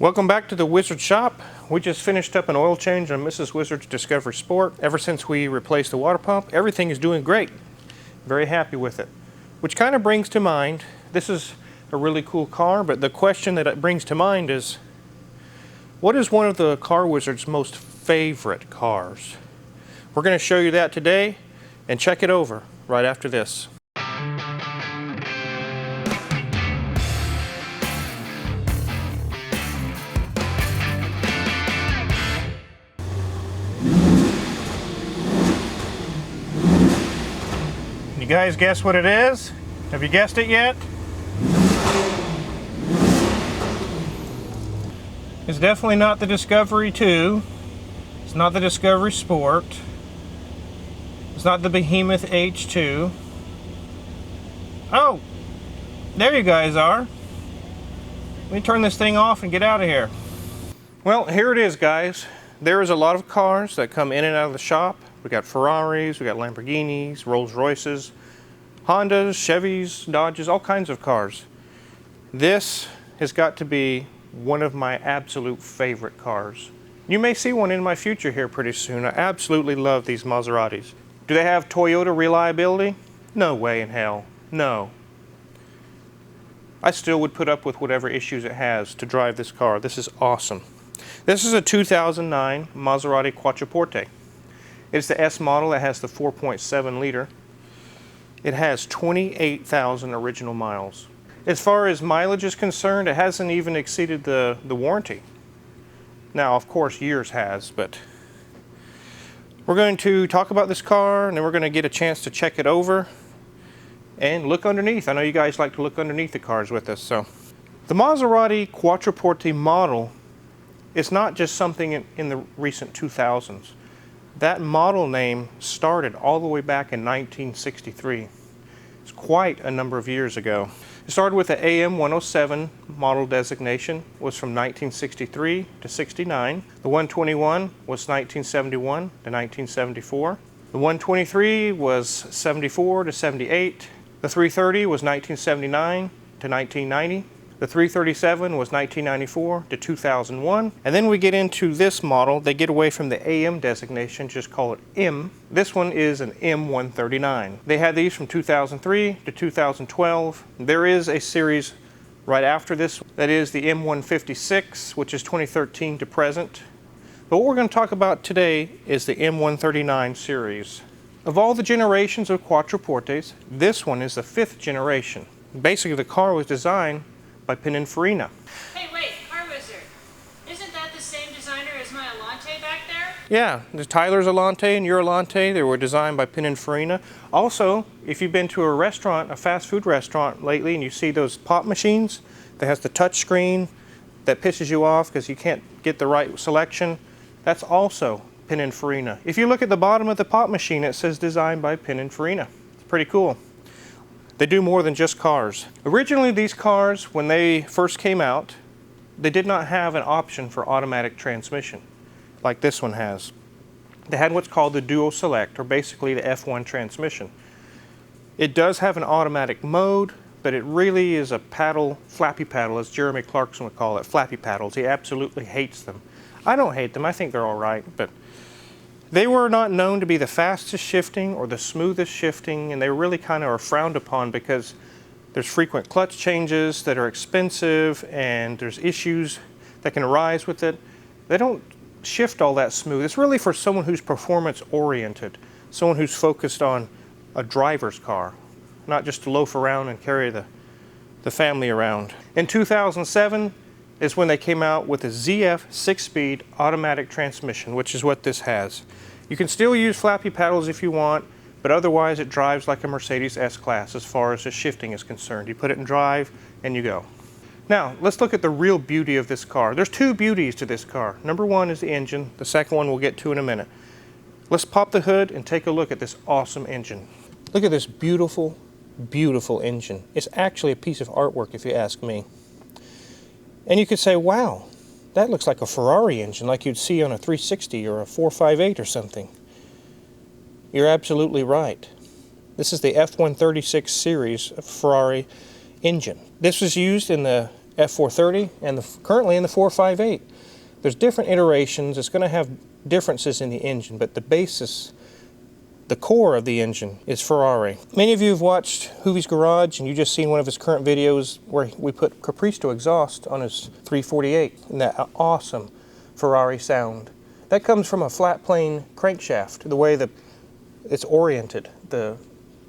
Welcome back to the Wizard Shop. We just finished up an oil change on Mrs. Wizard's Discovery Sport. Ever since we replaced the water pump, everything is doing great. Very happy with it. Which kind of brings to mind, this is a really cool car, but the question that it brings to mind is, what is one of the Car Wizard's most favorite cars? We're going to show you that today and check it over right after this. You guys guess what it is? Have you guessed it yet? It's definitely not the Discovery 2. It's not the Discovery Sport. It's not the Behemoth H2. Oh! There you guys are. Let me turn this thing off and get out of here. Well, here it is, guys. There is a lot of cars that come in and out of the shop. We got Ferraris, we got Lamborghinis, Rolls Royces, Hondas, Chevys, Dodges, all kinds of cars. This has got to be one of my absolute favorite cars. You may see one in my future here pretty soon. I absolutely love these Maseratis. Do they have Toyota reliability? No way in hell. No. I still would put up with whatever issues it has to drive this car. This is awesome. This is a 2009 Maserati Quattroporte. It's the S model that has the 4.7 liter. It has 28,000 original miles. As far as mileage is concerned, it hasn't even exceeded the warranty. Now, of course, years has, but we're going to talk about this car, and then we're going to get a chance to check it over and look underneath. I know you guys like to look underneath the cars with us. So, the Maserati Quattroporte model is not just something in the recent 2000s. That model name started all the way back in 1963. It's quite a number of years ago. It started with the AM 107 model designation, was from 1963 to 69. The 121 was 1971 to 1974. The 123 was 74 to 78. The 330 was 1979 to 1990. The 337 was 1994 to 2001. And then we get into this model. They get away from the AM designation, just call it M. This one is an M139. They had these from 2003 to 2012. There is a series right after this. That is the M156, which is 2013 to present. But what we're going to talk about today is the M139 series. Of all the generations of Quattroportes, this one is the 5th generation. Basically, the car was designed by Pininfarina. Hey, wait, Car Wizard. Isn't that the same designer as my Alante back there? Yeah, the Tyler's Alante and your Alante, they were designed by Pininfarina. Also, if you've been to a restaurant, a fast food restaurant lately, and you see those pop machines that has the touch screen that pisses you off because you can't get the right selection, that's also Pininfarina. If you look at the bottom of the pop machine, it says designed by Pininfarina. It's pretty cool. They do more than just cars. Originally, these cars, when they first came out, they did not have an option for automatic transmission, like this one has. They had what's called the Duo Select, or basically the F1 transmission. It does have an automatic mode, but it really is a paddle, flappy paddle, as Jeremy Clarkson would call it, flappy paddles. He absolutely hates them. I don't hate them, I think they're all right, but they were not known to be the fastest shifting or the smoothest shifting, and they really kind of are frowned upon because there's frequent clutch changes that are expensive and there's issues that can arise with it. They don't shift all that smooth. It's really for someone who's performance oriented, someone who's focused on a driver's car, not just to loaf around and carry the family around. In 2007 is when they came out with a ZF 6-speed automatic transmission, which is what this has. You can still use flappy paddles if you want, but otherwise it drives like a Mercedes S-Class as far as the shifting is concerned. You put it in drive and you go. Now, let's look at the real beauty of this car. There's two beauties to this car. Number one is the engine. The second one we'll get to in a minute. Let's pop the hood and take a look at this awesome engine. Look at this beautiful, beautiful engine. It's actually a piece of artwork if you ask me. And you could say, wow, that looks like a Ferrari engine, like you'd see on a 360 or a 458 or something. You're absolutely right. This is the F136 series of Ferrari engine. This was used in the F430 and currently in the 458. There's different iterations. It's going to have differences in the engine, but the basis, the core of the engine is Ferrari. Many of you have watched Hoovie's Garage, and you just seen one of his current videos where we put Capristo exhaust on his 348 and that awesome Ferrari sound. That comes from a flat plane crankshaft, the way that it's oriented, the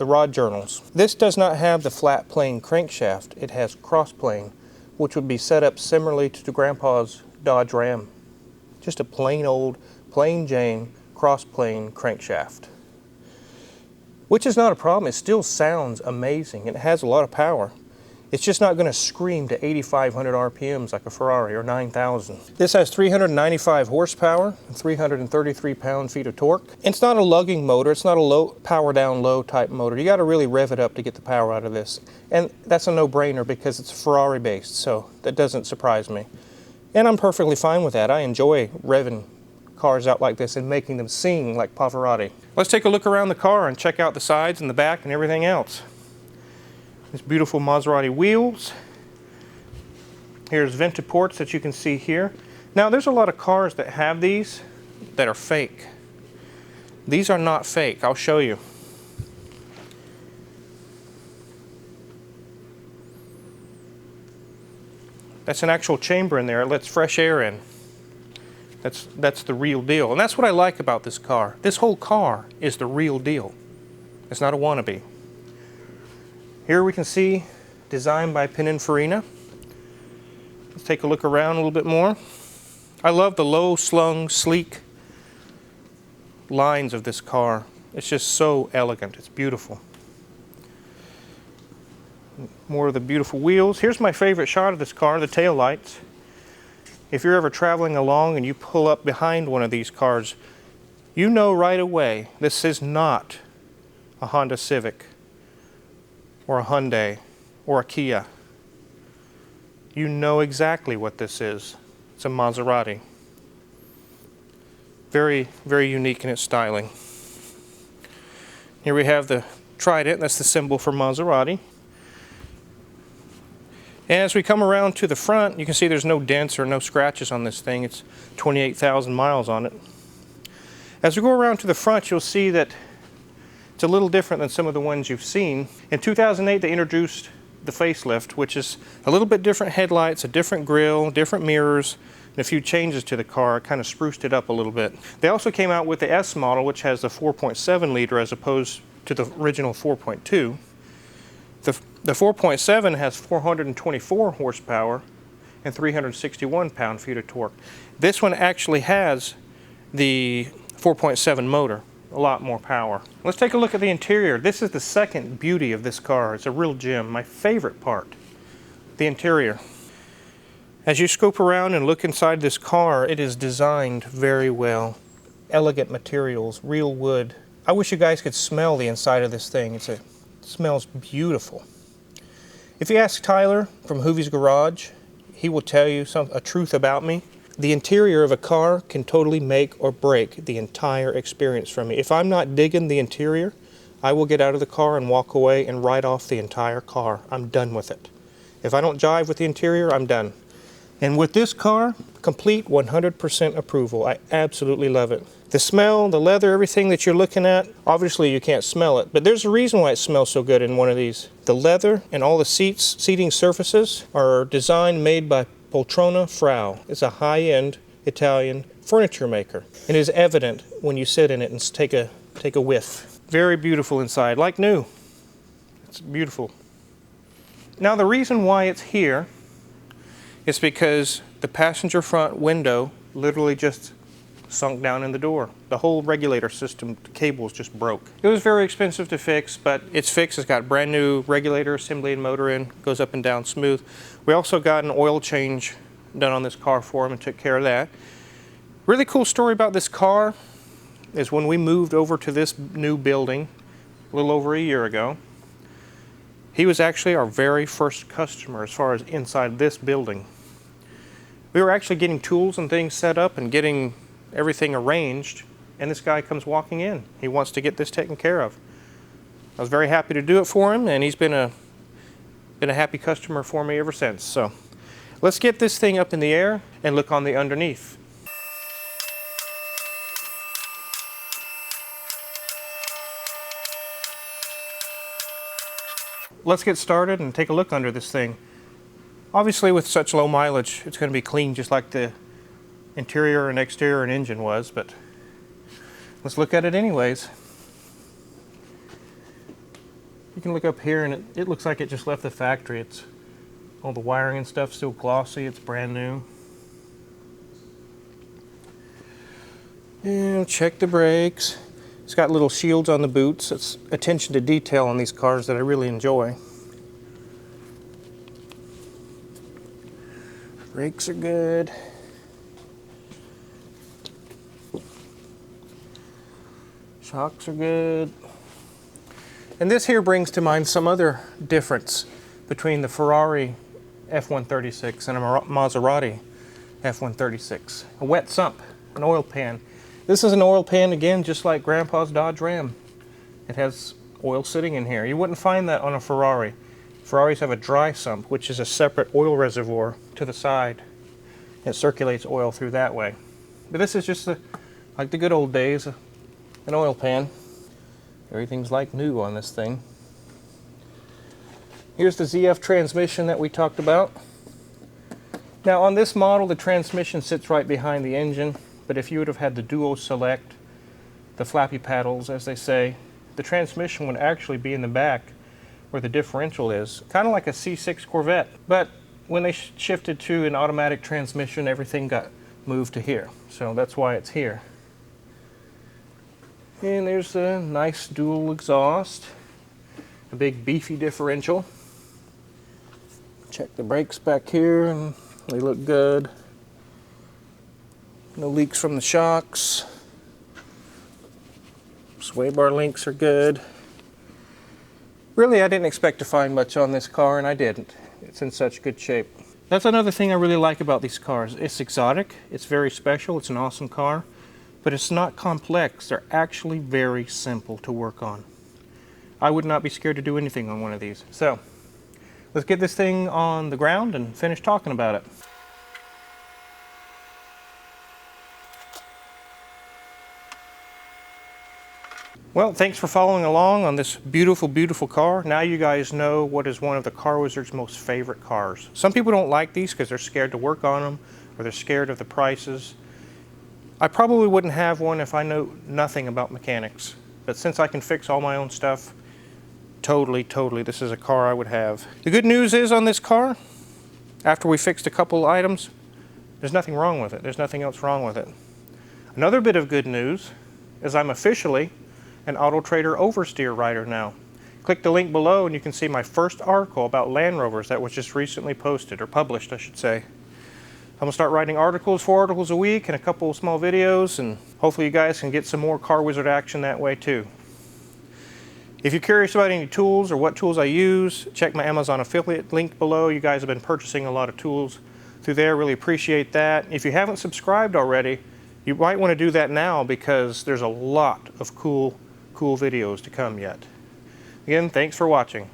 rod journals. This does not have the flat plane crankshaft. It has cross plane, which would be set up similarly to Grandpa's Dodge Ram. Just a plain old, plain Jane cross plane crankshaft. Which is not a problem. It still sounds amazing. It has a lot of power. It's just not going to scream to 8,500 RPMs like a Ferrari or 9,000. This has 395 horsepower and 333 pound-feet of torque. It's not a lugging motor. It's not a low power down low type motor. You got to really rev it up to get the power out of this. And that's a no-brainer because it's Ferrari based, so that doesn't surprise me. And I'm perfectly fine with that. I enjoy revving cars out like this and making them sing like Pavarotti. Let's take a look around the car and check out the sides and the back and everything else. These beautiful Maserati wheels. Here's venti ports that you can see here. Now there's a lot of cars that have these that are fake. These are not fake. I'll show you. That's an actual chamber in there. It lets fresh air in. That's the real deal. And that's what I like about this car. This whole car is the real deal. It's not a wannabe. Here we can see designed by Pininfarina. Let's take a look around a little bit more. I love the low slung, sleek lines of this car. It's just so elegant. It's beautiful. More of the beautiful wheels. Here's my favorite shot of this car, the tail lights. If you're ever traveling along and you pull up behind one of these cars, you know right away this is not a Honda Civic or a Hyundai or a Kia. You know exactly what this is. It's a Maserati. Very, very unique in its styling. Here we have the Trident. That's the symbol for Maserati. And as we come around to the front, you can see there's no dents or no scratches on this thing. It's 28,000 miles on it. As we go around to the front, you'll see that it's a little different than some of the ones you've seen. In 2008, they introduced the facelift, which is a little bit different headlights, a different grille, different mirrors, and a few changes to the car. Kind of spruced it up a little bit. They also came out with the S model, which has the 4.7 liter as opposed to the original 4.2. The 4.7 has 424 horsepower and 361 pound-feet of torque. This one actually has the 4.7 motor, a lot more power. Let's take a look at the interior. This is the second beauty of this car. It's a real gem. My favorite part, the interior. As you scope around and look inside this car, it is designed very well. Elegant materials, real wood. I wish you guys could smell the inside of this thing. It smells beautiful. If you ask Tyler from Hoovie's Garage, he will tell you a truth about me. The interior of a car can totally make or break the entire experience for me. If I'm not digging the interior, I will get out of the car and walk away and write off the entire car. I'm done with it. If I don't jive with the interior, I'm done. And with this car, complete 100% approval. I absolutely love it. The smell, the leather, everything that you're looking at, obviously you can't smell it, but there's a reason why it smells so good in one of these. The leather and all the seating surfaces are designed made by Poltrona Frau. It's a high-end Italian furniture maker. It is evident when you sit in it and take a whiff. Very beautiful inside, like new. It's beautiful. Now the reason why it's here is because the passenger front window literally just sunk down in the door. The whole regulator system, the cables just broke. It was very expensive to fix, but it's fixed. It's got brand new regulator assembly and motor in, goes up and down smooth. We also got an oil change done on this car for him and took care of that. Really cool story about this car is when we moved over to this new building a little over a year ago, he was actually our very first customer as far as inside this building. We were actually getting tools and things set up and getting everything arranged, and this guy comes walking in. He wants to get this taken care of. I was very happy to do it for him, and he's been a happy customer for me ever since. So Let's get this thing up in the air and look on the underneath. Let's get started and take a look under this thing. Obviously with such low mileage, it's going to be clean just like the interior and exterior and engine was, but let's look at it anyways. You can look up here and it looks like it just left the factory. It's all the wiring and stuff still glossy, it's brand new. And check the brakes. It's got little shields on the boots. It's attention to detail on these cars that I really enjoy. Brakes are good. Shocks are good. And this here brings to mind some other difference between the Ferrari F136 and a Maserati F136. A wet sump, an oil pan. This is an oil pan again, just like Grandpa's Dodge Ram. It has oil sitting in here. You wouldn't find that on a Ferrari. Ferraris have a dry sump, which is a separate oil reservoir to the side. It circulates oil through that way. But this is just like the good old days, an oil pan. Everything's like new on this thing. Here's the ZF transmission that we talked about. Now on this model, the transmission sits right behind the engine, but if you would have had the duo select, the flappy paddles as they say, the transmission would actually be in the back where the differential is, kind of like a C6 Corvette. But when they shifted to an automatic transmission, everything got moved to here. So that's why it's here. And there's a nice dual exhaust, a big beefy differential. Check the brakes back here and they look good. No leaks from the shocks. Sway bar links are good. Really, I didn't expect to find much on this car, and I didn't. It's in such good shape. That's another thing I really like about these cars. It's exotic, it's very special, it's an awesome car, but it's not complex. They're actually very simple to work on. I would not be scared to do anything on one of these. So, let's get this thing on the ground and finish talking about it. Well, thanks for following along on this beautiful, beautiful car. Now you guys know what is one of the Car Wizard's most favorite cars. Some people don't like these because they're scared to work on them or they're scared of the prices. I probably wouldn't have one if I know nothing about mechanics. But since I can fix all my own stuff, totally, this is a car I would have. The good news is on this car, after we fixed a couple items, there's nothing wrong with it. There's nothing else wrong with it. Another bit of good news is I'm officially an Auto Trader oversteer writer now. Click the link below and you can see my first article about Land Rovers that was just recently posted, or published I should say. I'm going to start writing articles, 4 articles a week and a couple of small videos, and hopefully you guys can get some more Car Wizard action that way too. If you're curious about any tools or what tools I use, check my Amazon affiliate link below. You guys have been purchasing a lot of tools through there, really appreciate that. If you haven't subscribed already, you might want to do that now because there's a lot of cool videos to come yet. Again, thanks for watching.